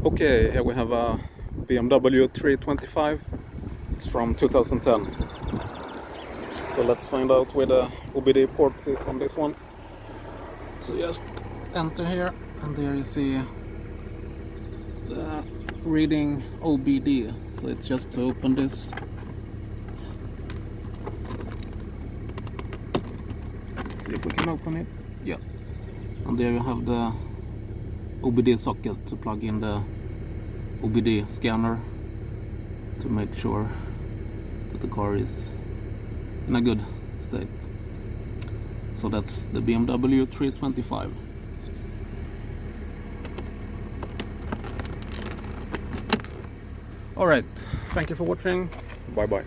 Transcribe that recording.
Okay, here we have a BMW 325. It's from 2010. So let's find out where the OBD port is on this one. So just enter here, and there you see the reading OBD. So it's just to open this. Let's see if we can open it. Yeah. And there you have the OBD socket to plug in the OBD scanner to make sure that the car is in a good state. So that's the BMW 325. Alright, thank you for watching. Bye bye.